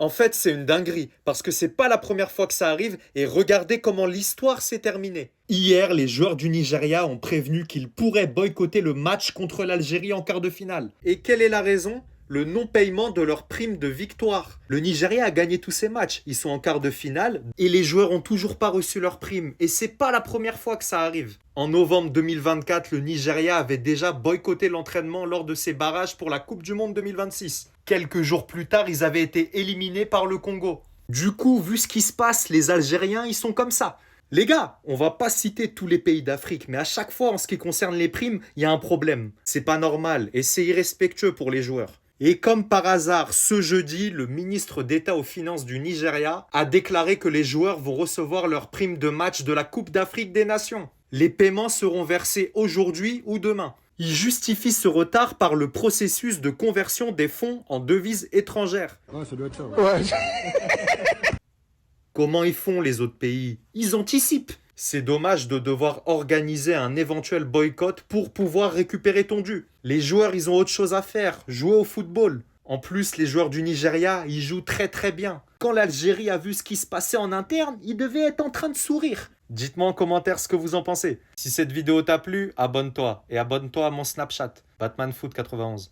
En fait, c'est une dinguerie, parce que c'est pas la première fois que ça arrive, et regardez comment l'histoire s'est terminée. Hier, les joueurs du Nigeria ont prévenu qu'ils pourraient boycotter le match contre l'Algérie en quart de finale. Et quelle est la raison? Le non-paiement de leur prime de victoire. Le Nigeria a gagné tous ses matchs, ils sont en quart de finale, et les joueurs ont toujours pas reçu leur prime, et c'est pas la première fois que ça arrive. En novembre 2024, le Nigeria avait déjà boycotté l'entraînement lors de ses barrages pour la Coupe du Monde 2026. Quelques jours plus tard, ils avaient été éliminés par le Congo. Du coup, vu ce qui se passe, les Algériens, ils sont comme ça. Les gars, on va pas citer tous les pays d'Afrique, mais à chaque fois, en ce qui concerne les primes, il y a un problème. C'est pas normal et c'est irrespectueux pour les joueurs. Et comme par hasard, ce jeudi, le ministre d'État aux Finances du Nigeria a déclaré que les joueurs vont recevoir leur prime de match de la Coupe d'Afrique des Nations. Les paiements seront versés aujourd'hui ou demain. Il justifie ce retard par le processus de conversion des fonds en devises étrangères. Ouais, ça doit être ça. Ouais. Comment ils font les autres pays? Ils anticipent. C'est dommage de devoir organiser un éventuel boycott pour pouvoir récupérer ton dû. Les joueurs, ils ont autre chose à faire, jouer au football. En plus, les joueurs du Nigeria, ils jouent très très bien. Quand l'Algérie a vu ce qui se passait en interne, ils devaient être en train de sourire. Dites-moi en commentaire ce que vous en pensez. Si cette vidéo t'a plu, abonne-toi et abonne-toi à mon Snapchat, BatmanFoot91.